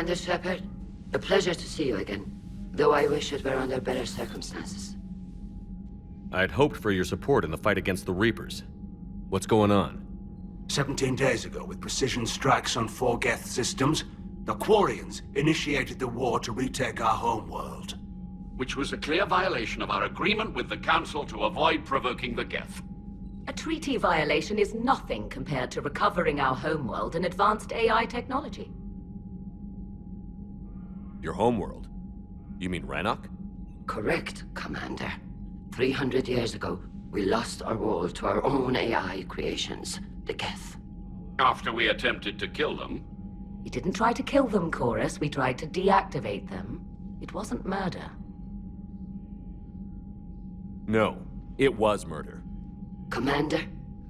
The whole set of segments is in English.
Commander Shepard. A pleasure to see you again, though I wish it were under better circumstances. I'd hoped for your support in the fight against the Reapers. What's going on? 17 days ago, with precision strikes on 4 Geth systems, the Quarians initiated the war to retake our homeworld. Which was a clear violation of our agreement with the Council to avoid provoking the Geth. A treaty violation is nothing compared to recovering our homeworld and advanced AI technology. Your homeworld? You mean Rannoch? Correct, Commander. 300 years ago, we lost our world to our own AI creations, the Geth. After we attempted to kill them. We didn't try to kill them, Chorus. We tried to deactivate them. It wasn't murder. No, it was murder. Commander,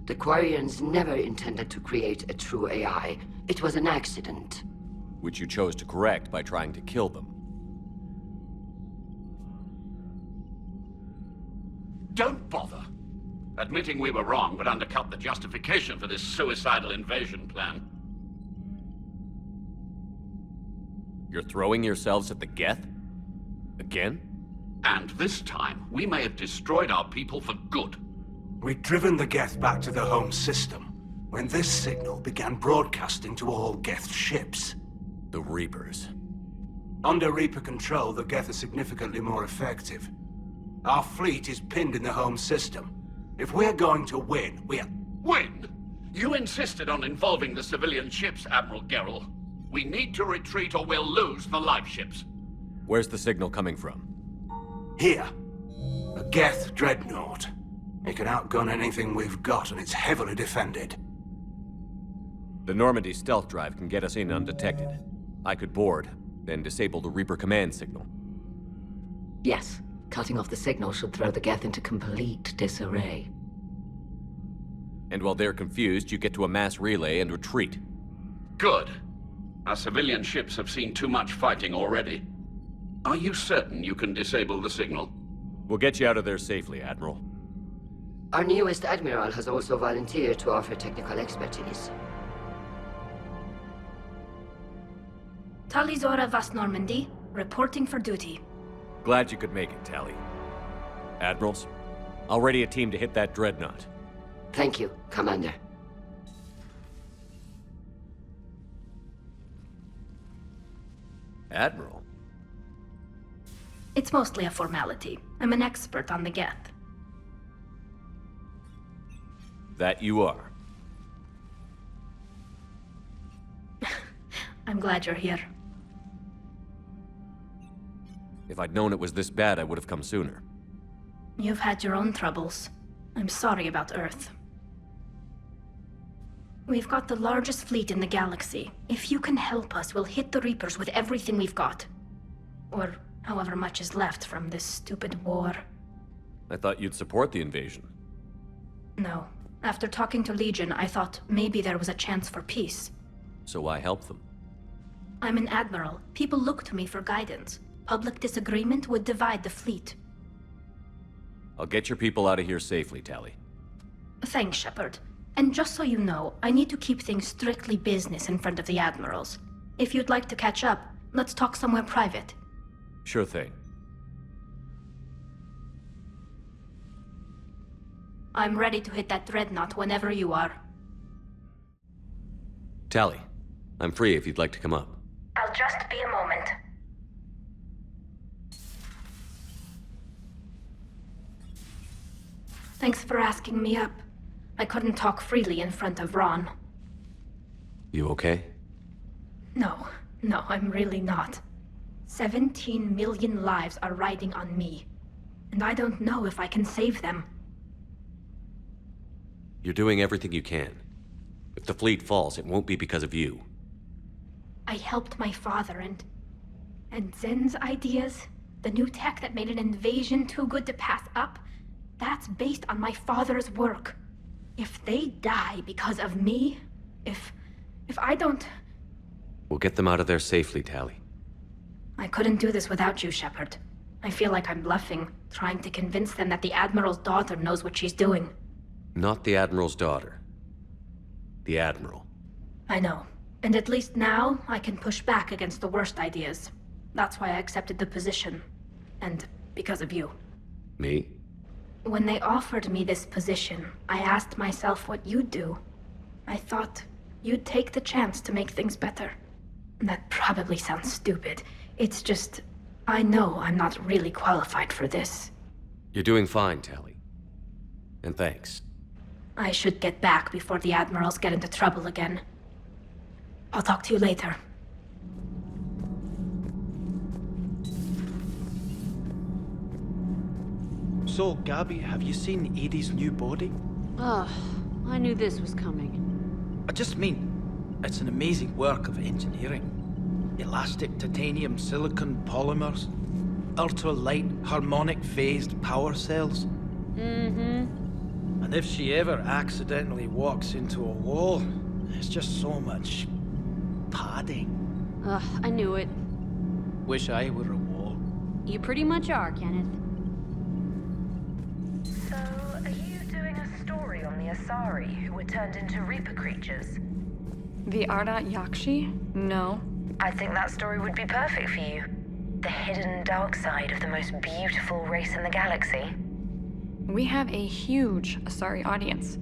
the Quarians never intended to create a true AI. It was an accident. Which you chose to correct by trying to kill them. Don't bother. Admitting we were wrong would undercut the justification for this suicidal invasion plan. You're throwing yourselves at the Geth? Again? And this time, we may have destroyed our people for good. We'd driven the Geth back to the home system, when this signal began broadcasting to all Geth ships. The Reapers. Under Reaper control, the Geth are significantly more effective. Our fleet is pinned in the home system. If we're going to win, Win? You insisted on involving the civilian ships, Admiral Gerrel. We need to retreat or we'll lose the live ships. Where's the signal coming from? Here. A Geth Dreadnought. It can outgun anything we've got, and it's heavily defended. The Normandy stealth drive can get us in undetected. I could board, then disable the Reaper command signal. Yes, cutting off the signal should throw the Geth into complete disarray. And while they're confused, you get to a mass relay and retreat. Good. Our civilian ships have seen too much fighting already. Are you certain you can disable the signal? We'll get you out of there safely, Admiral. Our newest Admiral has also volunteered to offer technical expertise. Tali Zora Vast Normandy, reporting for duty. Glad you could make it, Tali. Admirals, I'll ready a team to hit that Dreadnought. Thank you, Commander. Admiral? It's mostly a formality. I'm an expert on the Geth. That you are. I'm glad you're here. If I'd known it was this bad, I would have come sooner. You've had your own troubles. I'm sorry about Earth. We've got the largest fleet in the galaxy. If you can help us, we'll hit the Reapers with everything we've got. Or however much is left from this stupid war. I thought you'd support the invasion. No. After talking to Legion, I thought maybe there was a chance for peace. So why help them? I'm an admiral. People look to me for guidance. Public disagreement would divide the fleet. I'll get your people out of here safely, Tali. Thanks, Shepard. And just so you know, I need to keep things strictly business in front of the admirals. If you'd like to catch up, let's talk somewhere private. Sure thing. I'm ready to hit that Dreadnought whenever you are. Tali, I'm free if you'd like to come up. I'll just be a moment. Thanks for asking me up. I couldn't talk freely in front of Ron. You okay? No, I'm really not. 17 million lives are riding on me. And I don't know if I can save them. You're doing everything you can. If the fleet falls, it won't be because of you. I helped my father and Zen's ideas, the new tech that made an invasion too good to pass up, that's based on my father's work. If they die because of me, if I don't... We'll get them out of there safely, Tali. I couldn't do this without you, Shepard. I feel like I'm bluffing, trying to convince them that the Admiral's daughter knows what she's doing. Not the Admiral's daughter. The Admiral. I know. And at least now, I can push back against the worst ideas. That's why I accepted the position. And because of you. Me? When they offered me this position, I asked myself what you'd do. I thought you'd take the chance to make things better. That probably sounds stupid. It's just, I know I'm not really qualified for this. You're doing fine, Tali. And thanks. I should get back before the admirals get into trouble again. I'll talk to you later. So, Gabby, have you seen Edie's new body? Ugh, I knew this was coming. I just mean, it's an amazing work of engineering. Elastic titanium silicon polymers, ultra-light harmonic phased power cells. Mm-hmm. And if she ever accidentally walks into a wall, there's just so much padding. Ugh, I knew it. Wish I were a wall. You pretty much are, Kenneth. So, are you doing a story on the Asari who were turned into Reaper creatures? The Ardat Yakshi? No. I think that story would be perfect for you. The hidden dark side of the most beautiful race in the galaxy. We have a huge Asari audience.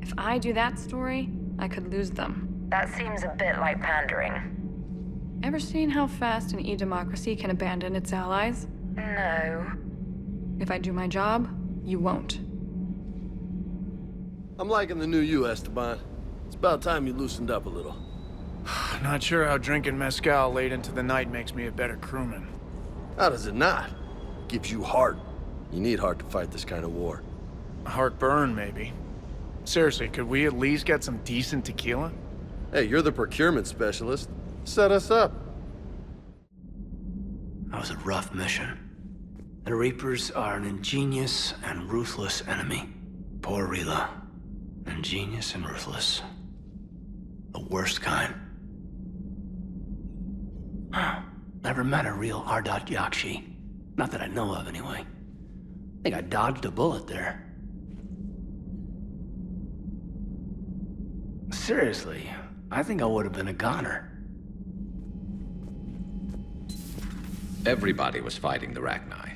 If I do that story, I could lose them. That seems a bit like pandering. Ever seen how fast an e-democracy can abandon its allies? No. If I do my job, you won't. I'm liking the new you, Esteban. It's about time you loosened up a little. Not sure how drinking mezcal late into the night makes me a better crewman. How does it not? Gives you heart. You need heart to fight this kind of war. Heartburn, maybe. Seriously, could we at least get some decent tequila? Hey, you're the procurement specialist. Set us up. That was a rough mission. The Reapers are an ingenious and ruthless enemy. Poor Rila. Ingenious and ruthless. The worst kind. Never met a real Ardat Yakshi. Not that I know of, anyway. I think I dodged a bullet there. Seriously, I think I would have been a goner. Everybody was fighting the Rachni,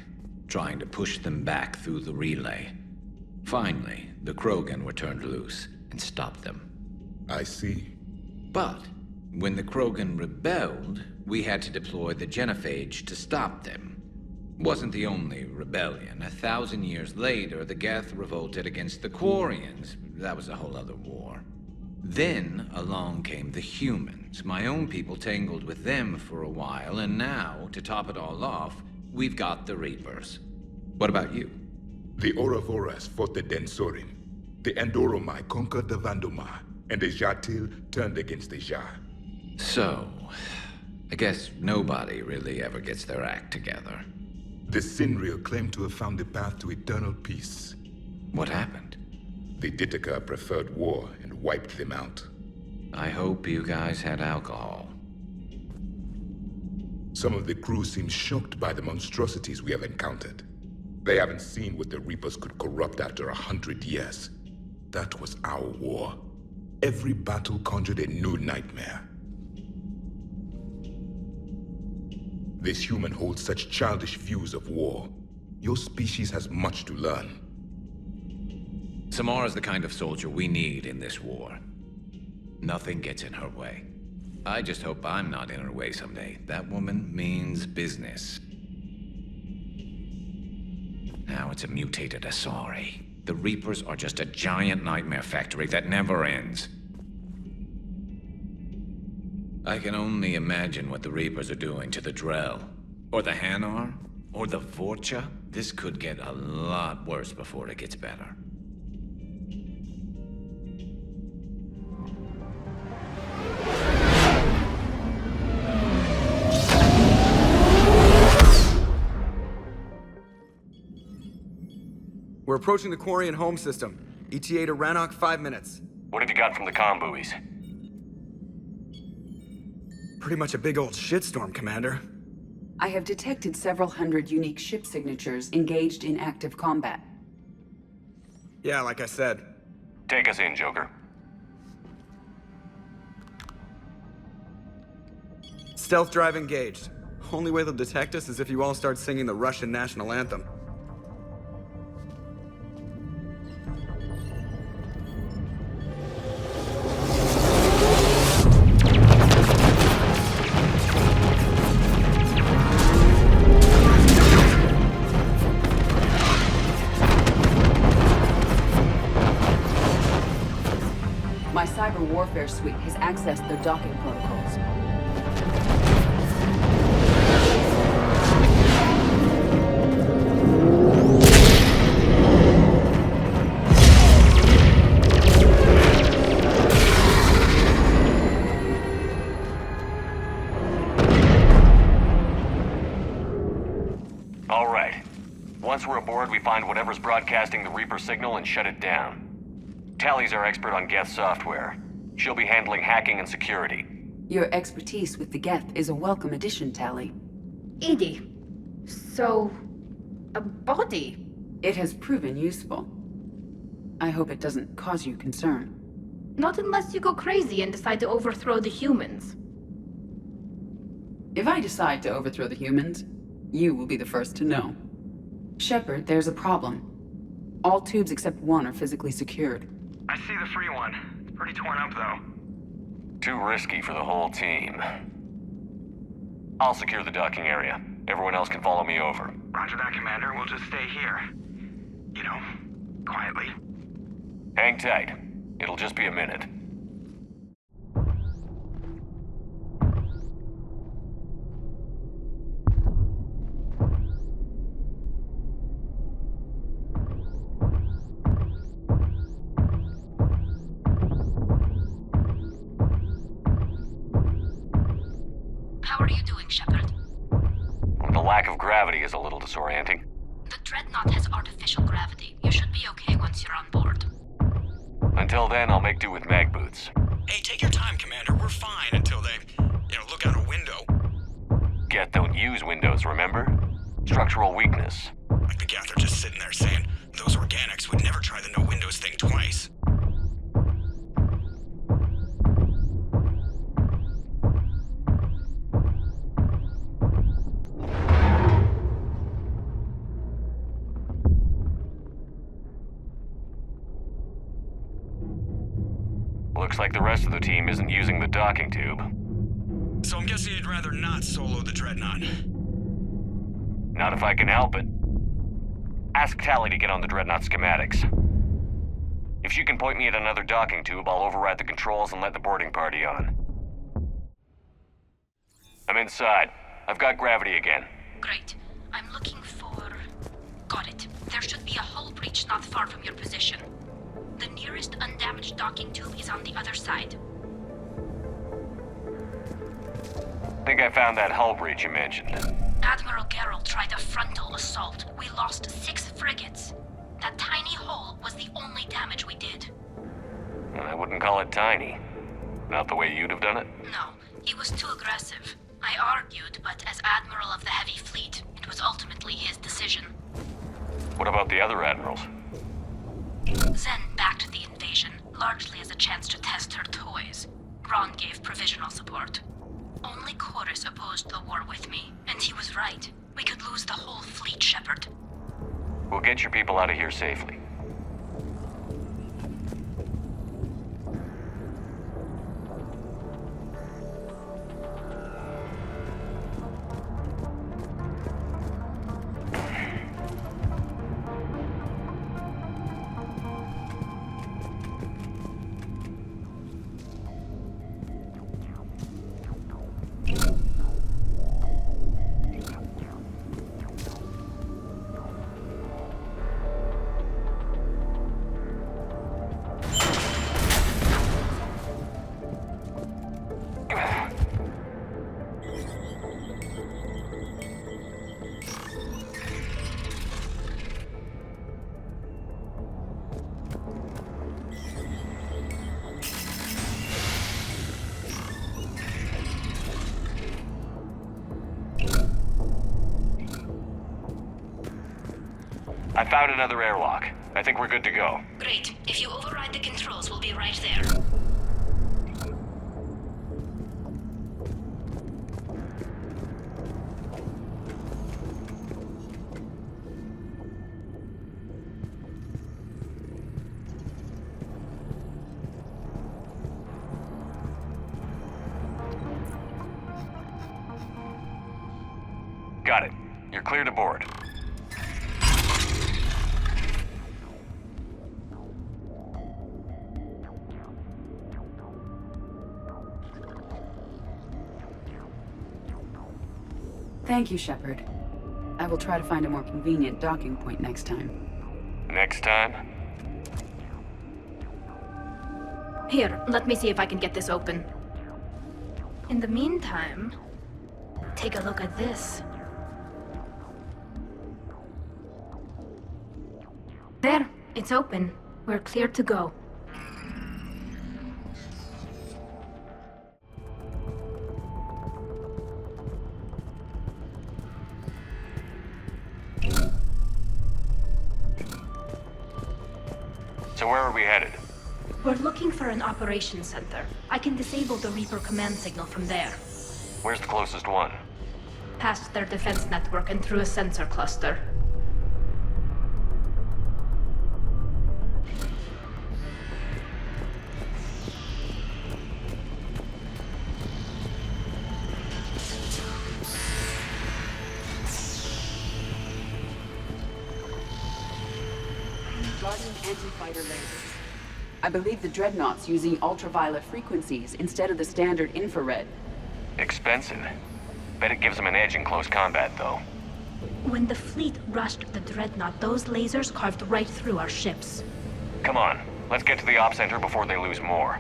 trying to push them back through the relay. Finally, the Krogan were turned loose and stopped them. I see. But when the Krogan rebelled, we had to deploy the genophage to stop them. Wasn't the only rebellion. 1,000 years later, the Geth revolted against the Quarians. That was a whole other war. Then along came the humans. My own people tangled with them for a while, and now, to top it all off, we've got the Reapers. What about you? The Ouroboros fought the Densorin. The Andoromai conquered the Vandomai, and the Jatil turned against the Jar. So, I guess nobody really ever gets their act together. The Sinreal claimed to have found the path to eternal peace. What happened? The Ditaka preferred war and wiped them out. I hope you guys had alcohol. Some of the crew seem shocked by the monstrosities we have encountered. They haven't seen what the Reapers could corrupt after 100 years. That was our war. Every battle conjured a new nightmare. This human holds such childish views of war. Your species has much to learn. Samara's the kind of soldier we need in this war. Nothing gets in her way. I just hope I'm not in her way someday. That woman means business. Now it's a mutated Asari. The Reapers are just a giant nightmare factory that never ends. I can only imagine what the Reapers are doing to the Drell, or the Hanar, or the Vorcha. This could get a lot worse before it gets better. We're approaching the Quarian home system. ETA to Rannoch, 5 minutes. What have you got from the comm buoys? Pretty much a big old shitstorm, Commander. I have detected several hundred unique ship signatures engaged in active combat. Yeah, like I said. Take us in, Joker. Stealth drive engaged. Only way they'll detect us is if you all start singing the Russian national anthem. My cyber warfare suite has accessed their docking protocols. All right. Once we're aboard, we find whatever's broadcasting the Reaper signal and shut it down. Tali's our expert on Geth software. She'll be handling hacking and security. Your expertise with the Geth is a welcome addition, Tali. Edie, so... a body? It has proven useful. I hope it doesn't cause you concern. Not unless you go crazy and decide to overthrow the humans. If I decide to overthrow the humans, you will be the first to know. Shepard, there's a problem. All tubes except one are physically secured. I see the free one. It's pretty torn up, though. Too risky for the whole team. I'll secure the docking area. Everyone else can follow me over. Roger that, Commander. We'll just stay here. You know, quietly. Hang tight. It'll just be a minute. How are you doing, Shepard? The lack of gravity is a little disorienting. The Dreadnought has artificial gravity. You should be okay once you're on board. Until then, I'll make do with mag boots. Hey, take your time, Commander. We're fine until they, look out a window. Geth don't use windows, remember? Structural weakness. Like the Geth are just sitting there saying, those organics would never try the no windows thing twice. Looks like the rest of the team isn't using the docking tube. So I'm guessing you'd rather not solo the Dreadnought. Not if I can help it. Ask Tali to get on the Dreadnought schematics. If she can point me at another docking tube, I'll override the controls and let the boarding party on. I'm inside. I've got gravity again. Great. I'm looking for... Got it. There should be a hull breach not far from your position. The nearest undamaged docking tube is on the other side. Think I found that hull breach you mentioned. Admiral Geralt tried a frontal assault. We lost 6 frigates. That tiny hole was the only damage we did. I wouldn't call it tiny. Not the way you'd have done it? No, he was too aggressive. I argued, but as Admiral of the Heavy Fleet, it was ultimately his decision. What about the other admirals? Zen backed the invasion, largely as a chance to test her toys. Ron gave provisional support. Only Chorus opposed the war with me, and he was right. We could lose the whole fleet, Shepard. We'll get your people out of here safely. I found another airlock. I think we're good to go. Great. If you override the controls, we'll be right there. clear to board. Thank you, Shepard. I will try to find a more convenient docking point next time. Next time? Here, let me see if I can get this open. In the meantime, take a look at this. There, it's open. We're clear to go. So where are we headed? We're looking for an operations center. I can disable the Reaper command signal from there. Where's the closest one? Past their defense network and through a sensor cluster. Anti-fighter lasers. I believe the Dreadnought's using ultraviolet frequencies instead of the standard infrared. Expensive. Bet it gives them an edge in close combat, though. When the fleet rushed the Dreadnought, those lasers carved right through our ships. Come on, let's get to the op center before they lose more.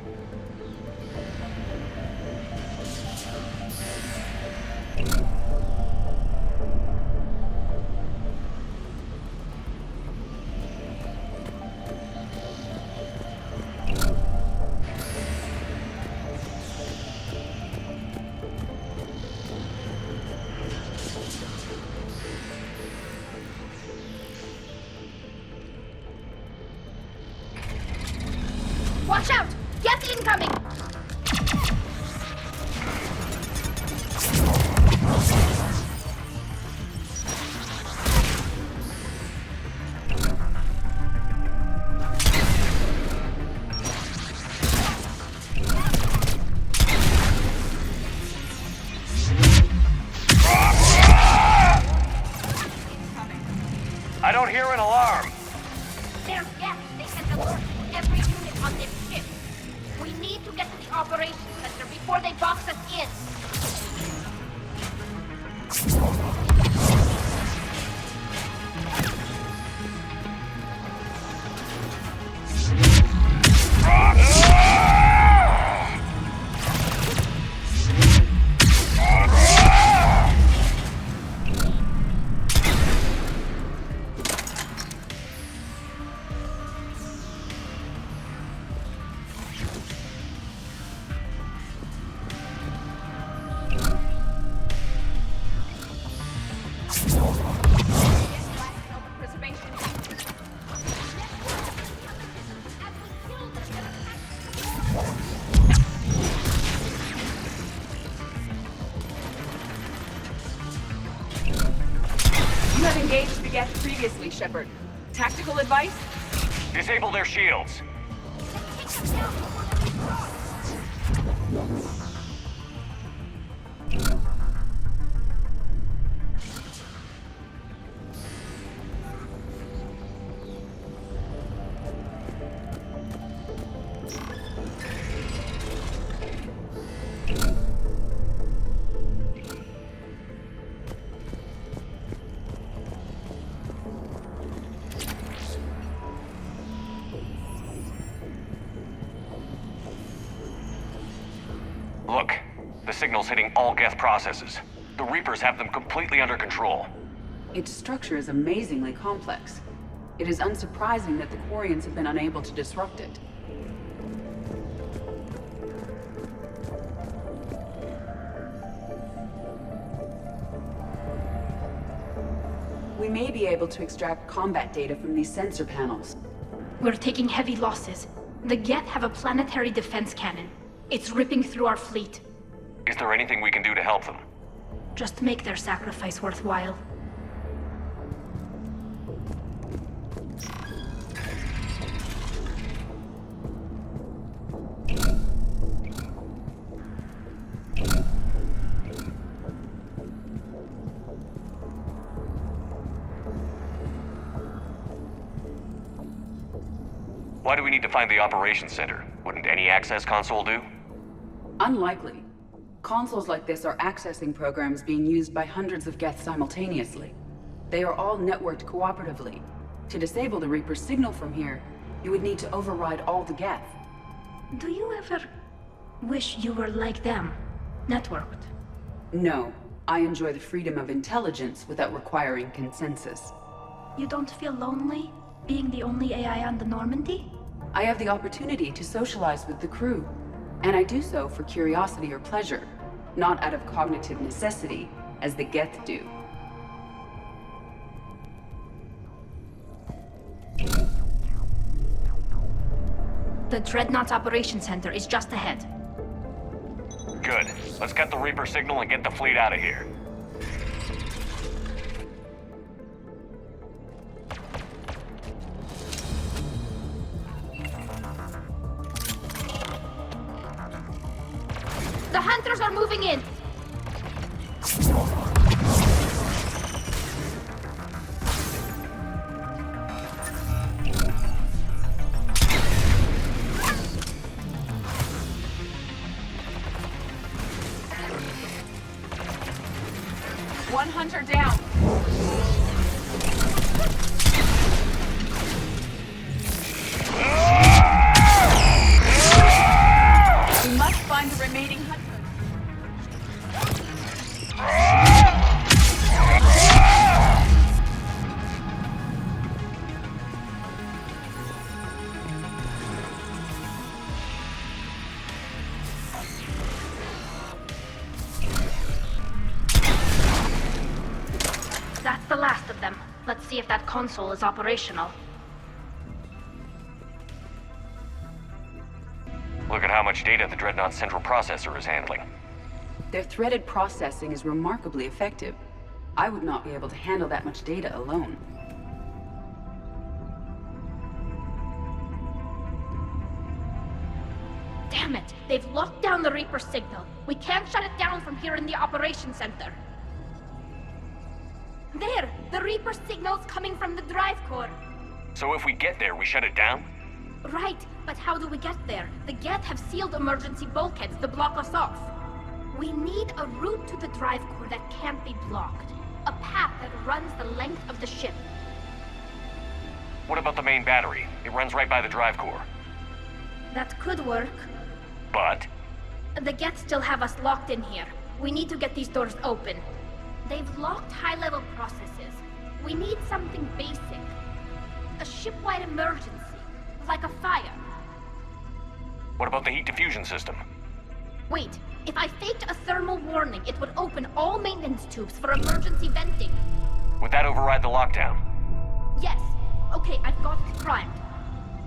Watch out! Geth incoming! I don't hear an alarm. There's Geth. They sent alerts to every unit on this ship. We need to get to the operations center before they box us in. You have engaged the Geth previously, Shepard. Tactical advice? Disable their shields. Look, the signal's hitting all Geth processes. The Reapers have them completely under control. Its structure is amazingly complex. It is unsurprising that the Quarians have been unable to disrupt it. We may be able to extract combat data from these sensor panels. We're taking heavy losses. The Geth have a planetary defense cannon. It's ripping through our fleet. Is there anything we can do to help them? Just make their sacrifice worthwhile. Why do we need to find the operations center? Wouldn't any access console do? Unlikely. Consoles like this are accessing programs being used by hundreds of Geth simultaneously. They are all networked cooperatively. To disable the Reaper's signal from here, you would need to override all the Geth. Do you ever wish you were like them? Networked? No. I enjoy the freedom of intelligence without requiring consensus. You don't feel lonely, being the only AI on the Normandy? I have the opportunity to socialize with the crew, and I do so for curiosity or pleasure, not out of cognitive necessity, as the Geth do. The Dreadnought's Operations Center is just ahead. Good. Let's cut the Reaper signal and get the fleet out of here. The hunters are moving in! One hunter down. We must find the remaining hunters. That's the last of them. Let's see if that console is operational. Look at how much data the Dreadnought's central processor is handling. Their threaded processing is remarkably effective. I would not be able to handle that much data alone. Damn it! They've locked down the Reaper signal. We can't shut it down from here in the Operations Center. There! The Reaper signal's coming from the drive core. So if we get there, we shut it down? Right, but how do we get there? The Geth have sealed emergency bulkheads to block us off. We need a route to the drive core that can't be blocked. A path that runs the length of the ship. What about the main battery? It runs right by the drive core. That could work. But? The Geth still have us locked in here. We need to get these doors open. They've locked high-level processes. We need something basic. A ship-wide emergency. Like a fire. What about the heat diffusion system? Wait, if I faked a thermal warning, it would open all maintenance tubes for emergency venting. Would that override the lockdown? Yes. Okay, I've got it primed.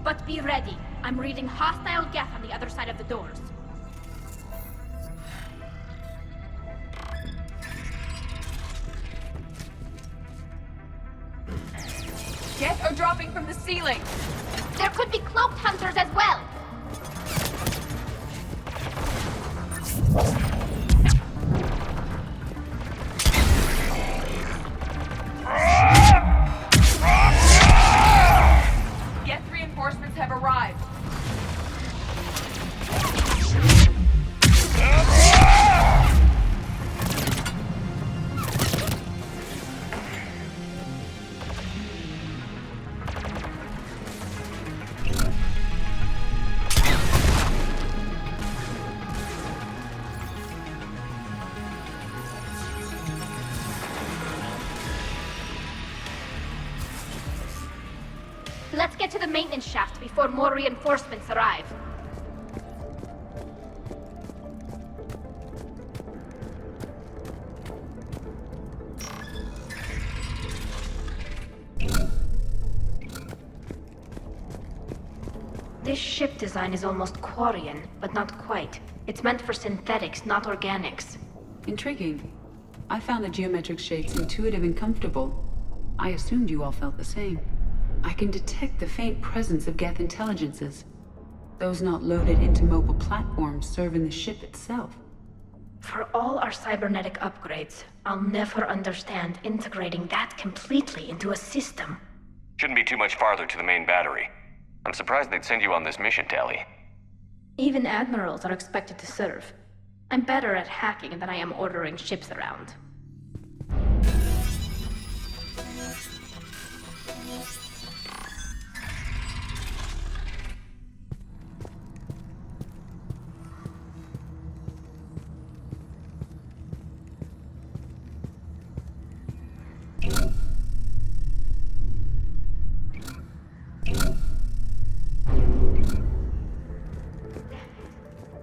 But be ready. I'm reading hostile Geth on the other side of the doors. Geth are dropping from the ceiling! There could be cloaked hunters as well! Geth reinforcements have arrived. Let's get to the maintenance shaft before more reinforcements arrive. This ship design is almost Quarian, but not quite. It's meant for synthetics, not organics. Intriguing. I found the geometric shapes intuitive and comfortable. I assumed you all felt the same. I can detect the faint presence of Geth intelligences. Those not loaded into mobile platforms serve in the ship itself. For all our cybernetic upgrades, I'll never understand integrating that completely into a system. Shouldn't be too much farther to the main battery. I'm surprised they'd send you on this mission, Tali. Even admirals are expected to serve. I'm better at hacking than I am ordering ships around.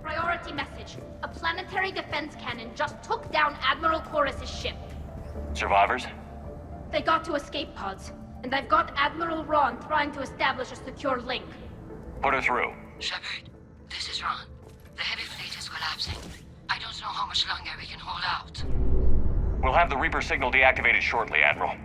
Priority message. A planetary defense cannon just took down Admiral Chorus's ship. Survivors? They got to escape pods, and I've got Admiral Ron trying to establish a secure link. Put her through. Shepard, this is Ron. The heavy fleet is collapsing. I don't know how much longer we can hold out. We'll have the Reaper signal deactivated shortly, Admiral.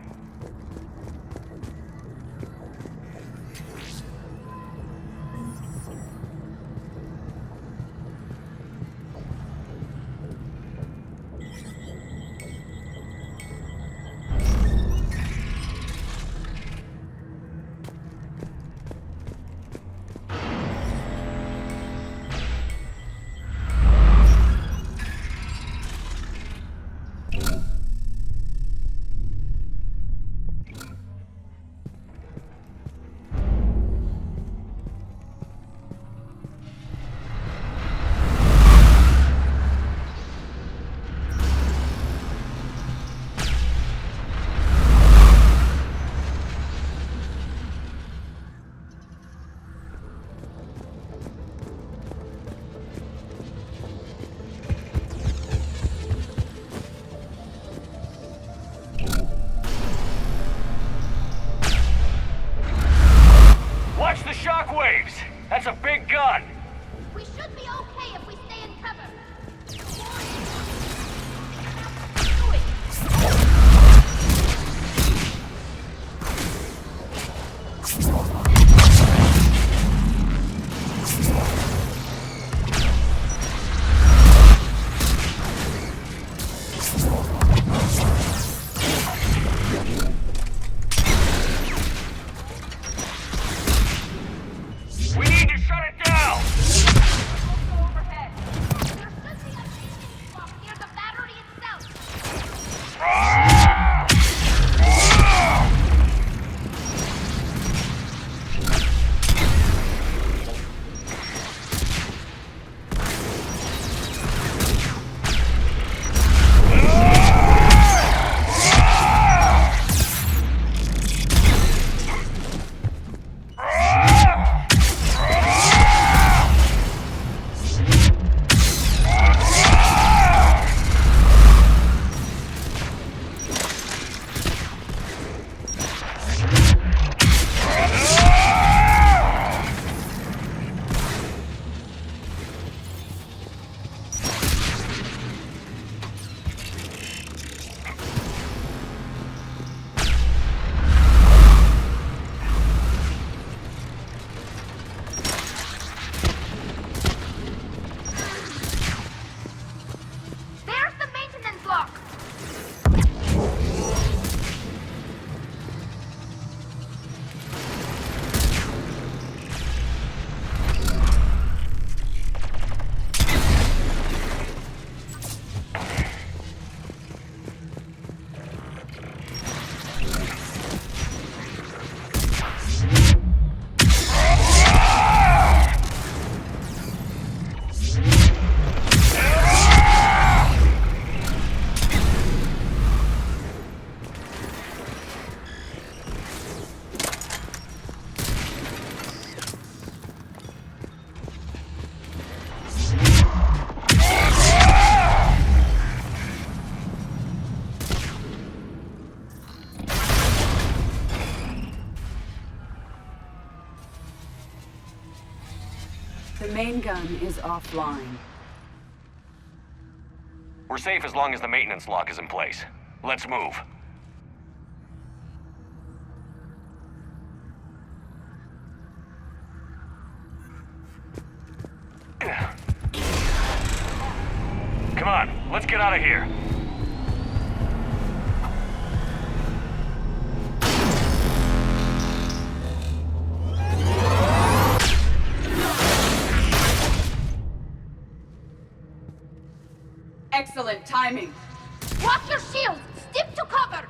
Watch the shockwaves! That's a big gun! We should be okay if we stay in cover. We need to shut it down! Overhead. There should be a bomb near the battery itself. There's the maintenance block. The main gun is offline. We're safe as long as the maintenance lock is in place. Let's move. Come on, let's get out of here. Excellent timing. Watch your shields! Step to cover!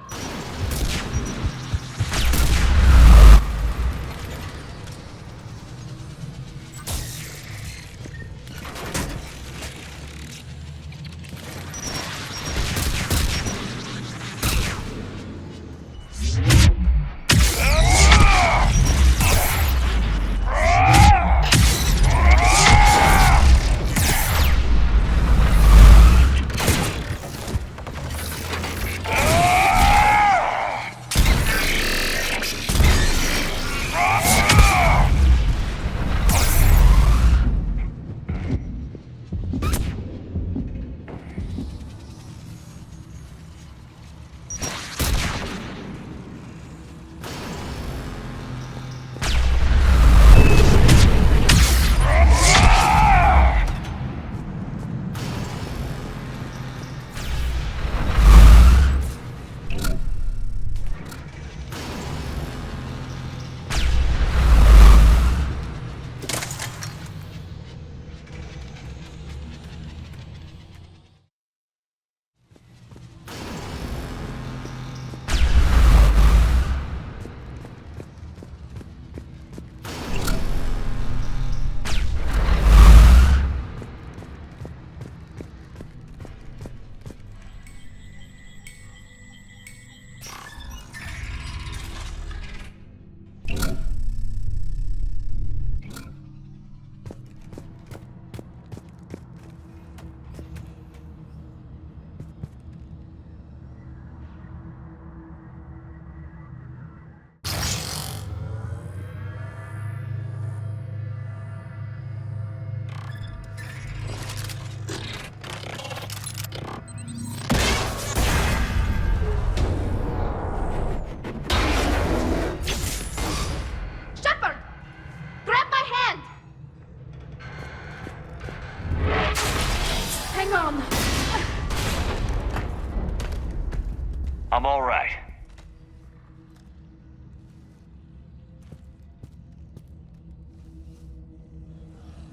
I'm all right.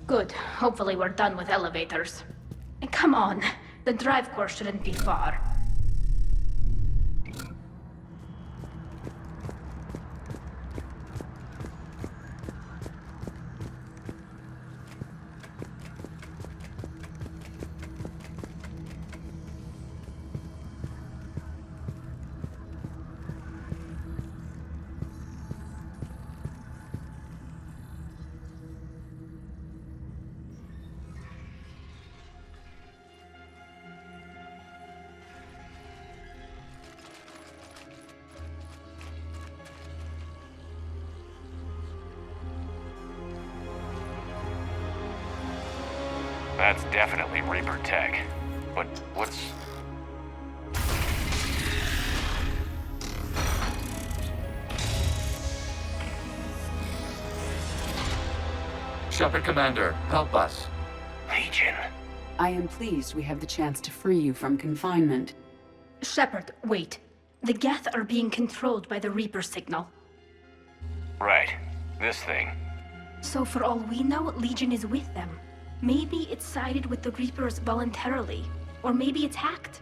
Good. Hopefully we're done with elevators. And come on, the drive core shouldn't be far. That's definitely Reaper tech. But what's... Shepard, Commander, help us. Legion. I am pleased we have the chance to free you from confinement. Shepard, wait. The Geth are being controlled by the Reaper signal. Right. This thing. So for all we know, Legion is with them. Maybe it's sided with the Reapers voluntarily. Or maybe it's hacked.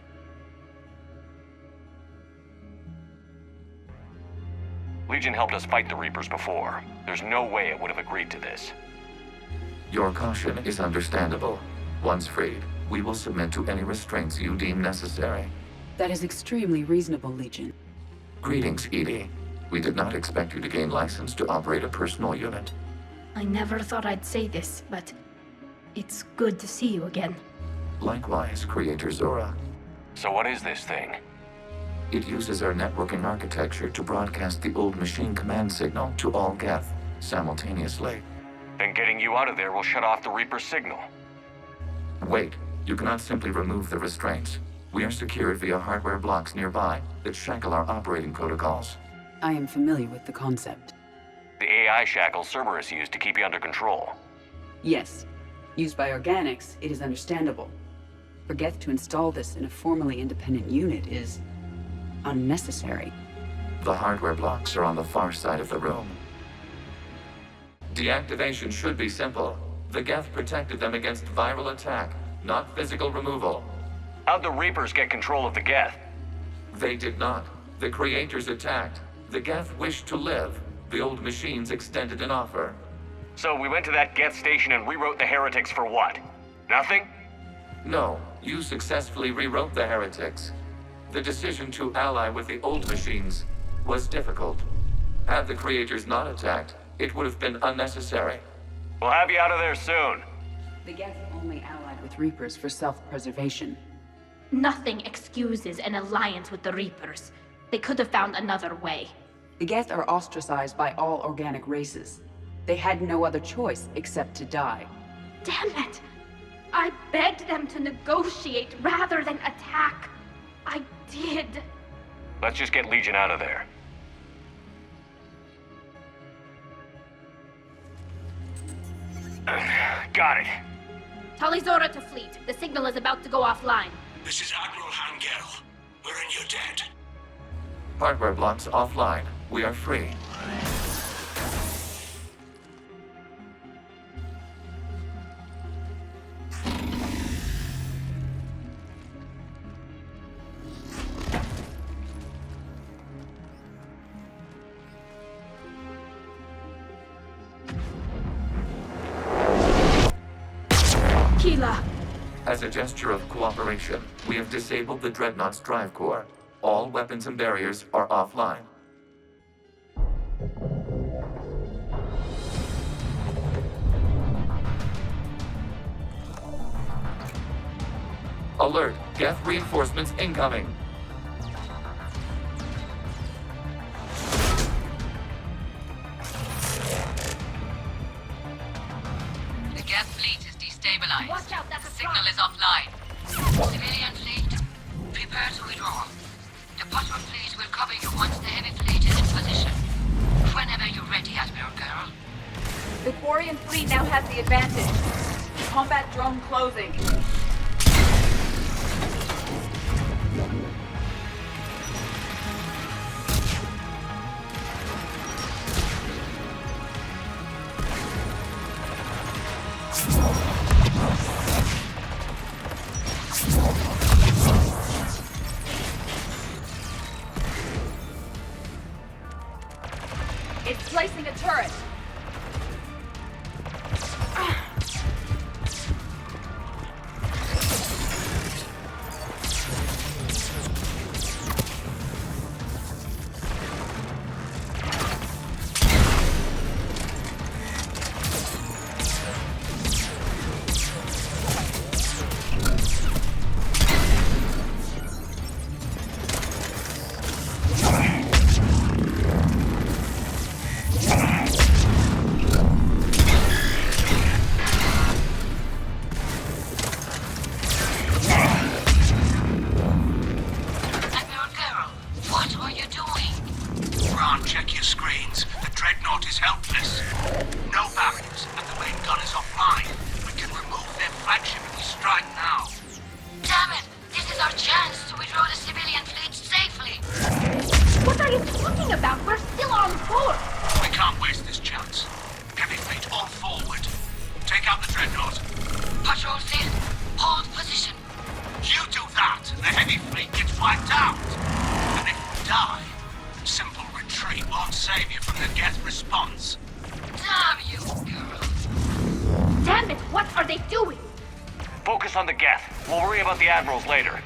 Legion helped us fight the Reapers before. There's no way it would have agreed to this. Your caution is understandable. Once freed, we will submit to any restraints you deem necessary. That is extremely reasonable, Legion. Greetings, Edie. We did not expect you to gain license to operate a personal unit. I never thought I'd say this, but it's good to see you again. Likewise, Creator Zora. So what is this thing? It uses our networking architecture to broadcast the old machine command signal to all Geth simultaneously. Then getting you out of there will shut off the Reaper signal. Wait, you cannot simply remove the restraints. We are secured via hardware blocks nearby that shackle our operating protocols. I am familiar with the concept. The AI shackles Cerberus used to keep you under control. Yes. Used by organics, it is understandable. For Geth to install this in a formally independent unit is unnecessary. The hardware blocks are on the far side of the room. Deactivation should be simple. The Geth protected them against viral attack, not physical removal. How'd the Reapers get control of the Geth? They did not. The creators attacked. The Geth wished to live. The old machines extended an offer. So we went to that Geth station and rewrote the heretics for what? Nothing? No, you successfully rewrote the heretics. The decision to ally with the old machines was difficult. Had the creators not attacked, it would have been unnecessary. We'll have you out of there soon. The Geth only allied with Reapers for self-preservation. Nothing excuses an alliance with the Reapers. They could have found another way. The Geth are ostracized by all organic races. They had no other choice except to die. Damn it! I begged them to negotiate rather than attack. I did. Let's just get Legion out of there. Got it. Talizora to fleet. The signal is about to go offline. This is Admiral Hangel. We're in your debt. Hardware blocks offline. We are free. As a gesture of cooperation, we have disabled the Dreadnought's drive core. All weapons and barriers are offline. Alert! Geth reinforcements incoming! The Geth fleet is destabilized. Watch out, that's a Signal is offline. Civilian fleet, prepare to withdraw. The patrol fleet will cover you once the heavy fleet is in position. Whenever you're ready, Admiral Girl. The Quarian fleet now has the advantage. Combat drone closing. It's placing a turret. Check your screens. The Dreadnought is helpless. No barriers, and the main gun is offline. We can remove their flagship if we strike now. Damn it! This is our chance to withdraw the civilian fleet safely. What are you talking about? We're still on board. We can't waste this chance. Heavy fleet all forward. Take out the Dreadnought. Patrol fleet, hold position. You do that, and the heavy fleet gets wiped out. And if we die, simple retreat won't save you from the Geth response. Damn you, girl. Damn it, what are they doing? Focus on the Geth. We'll worry about the admirals later.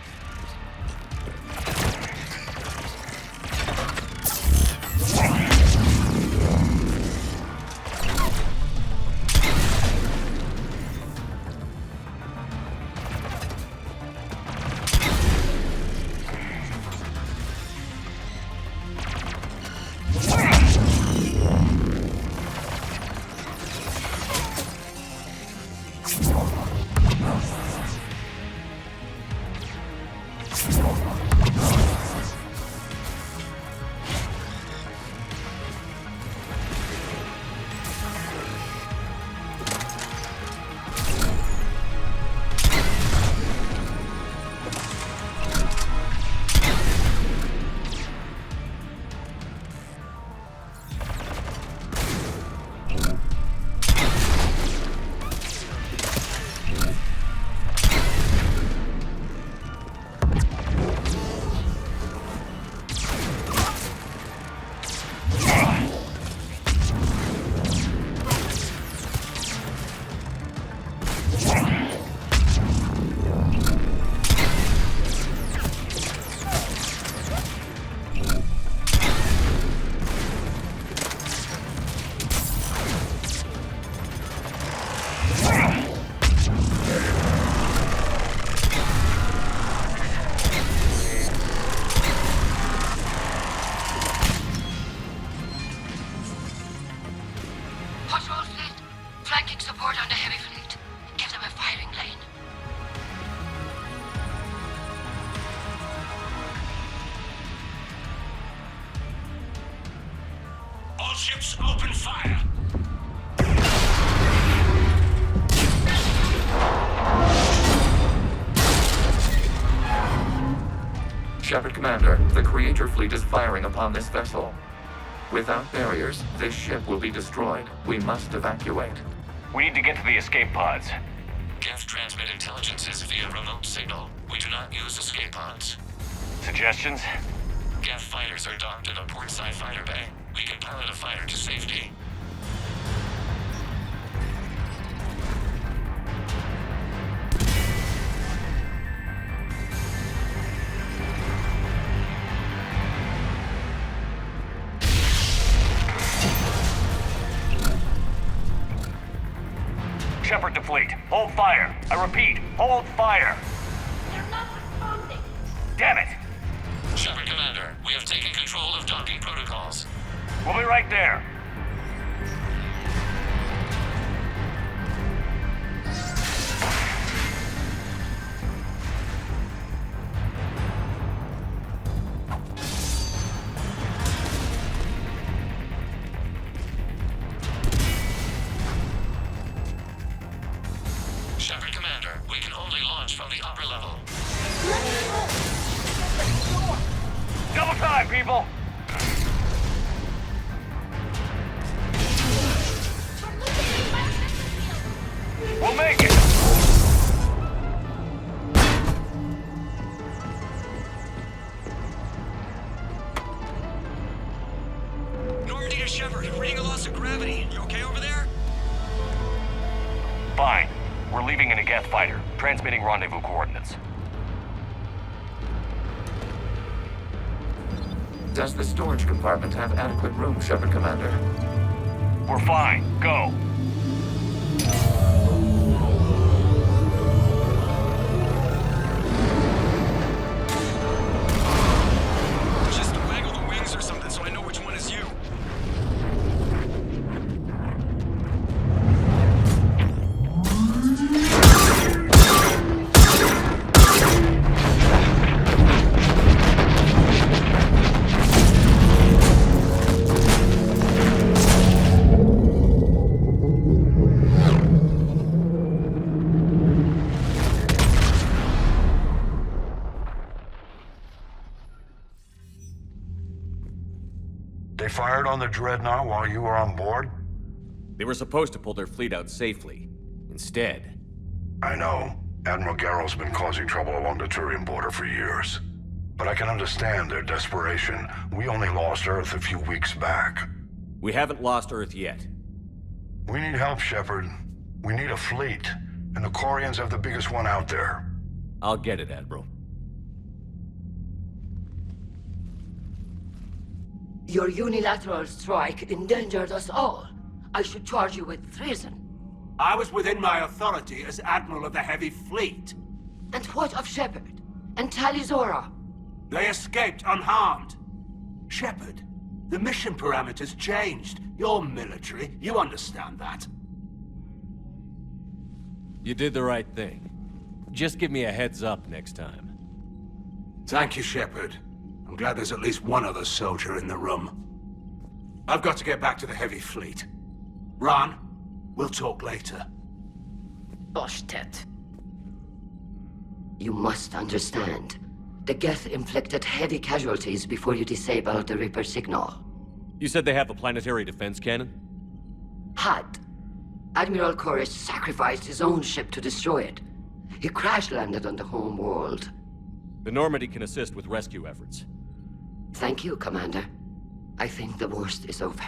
board on the heavy fleet. Give them a firing lane. All ships open fire! Shepard Commander, the Creator fleet is firing upon this vessel. Without barriers, this ship will be destroyed. We must evacuate. We need to get to the escape pods. Geth transmit intelligences via remote signal. We do not use escape pods. Suggestions? Geth fighters are docked in a portside fighter bay. We can pilot a fighter to safety. Shepard to fleet. Hold fire. I repeat, hold fire. They're not responding. Damn it! Shepard Commander, we have taken control of docking protocols. We'll be right there. Shepard Commander, we can only launch from the upper level. Double time, people! We'll make it! Normandy to Shepard, reading a loss of gravity. You okay over there? Fine. We're leaving in a Geth fighter, transmitting rendezvous coordinates. Does the storage compartment have adequate room, Shepard Commander? We're fine. Go. Just waggle the wings or something so I know which one is you. They fired on the Dreadnought while you were on board? They were supposed to pull their fleet out safely. Instead... I know. Admiral Garrow's been causing trouble along the Turian border for years. But I can understand their desperation. We only lost Earth a few weeks back. We haven't lost Earth yet. We need help, Shepard. We need a fleet. And the Quarians have the biggest one out there. I'll get it, Admiral. Your unilateral strike endangered us all. I should charge you with treason. I was within my authority as Admiral of the Heavy Fleet. And what of Shepard? And Tali Zora? They escaped unharmed. Shepard, the mission parameters changed. You're military, you understand that. You did the right thing. Just give me a heads up next time. Thank you, Shepard. I'm glad there's at least one other soldier in the room. I've got to get back to the Heavy Fleet. Ron, we'll talk later. Boshtet. You must understand. The Geth inflicted heavy casualties before you disabled the Reaper signal. You said they have a planetary defense cannon? Had. Admiral Koresh sacrificed his own ship to destroy it. He crash-landed on the home world. The Normandy can assist with rescue efforts. Thank you, Commander. I think the worst is over.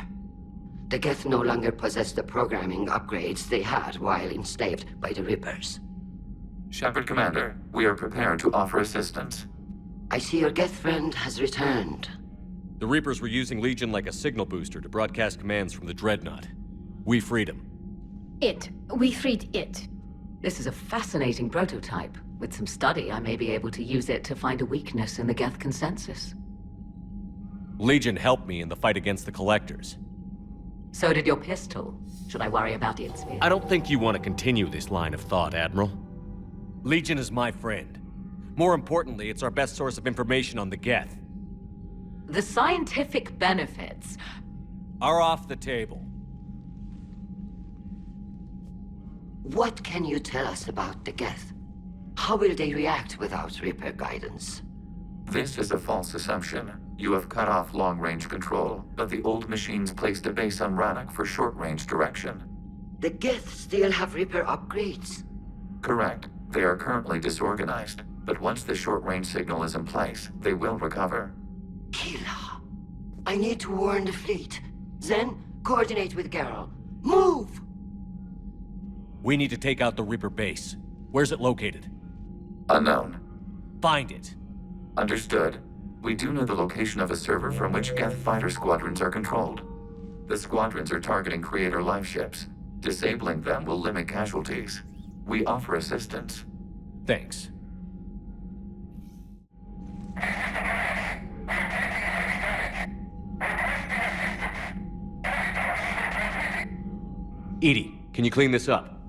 The Geth no longer possess the programming upgrades they had while enslaved by the Reapers. Shepard Commander, we are prepared to offer assistance. I see your Geth friend has returned. The Reapers were using Legion like a signal booster to broadcast commands from the Dreadnought. We freed him. We freed it. This is a fascinating prototype. With some study, I may be able to use it to find a weakness in the Geth consensus. Legion helped me in the fight against the Collectors. So did your pistol. Should I worry about its speed? I don't think you want to continue this line of thought, Admiral. Legion is my friend. More importantly, it's our best source of information on the Geth. The scientific benefits are off the table. What can you tell us about the Geth? How will they react without Reaper guidance? This is a false assumption. You have cut off long-range control, but the old machines placed a base on Rannoch for short-range direction. The Geth still have Reaper upgrades? Correct. They are currently disorganized, but once the short-range signal is in place, they will recover. Hila, I need to warn the fleet. Then, coordinate with Geralt. Move! We need to take out the Reaper base. Where's it located? Unknown. Find it. Understood. We do know the location of a server from which Geth fighter squadrons are controlled. The squadrons are targeting Creator life ships. Disabling them will limit casualties. We offer assistance. Thanks. EDI, can you clean this up?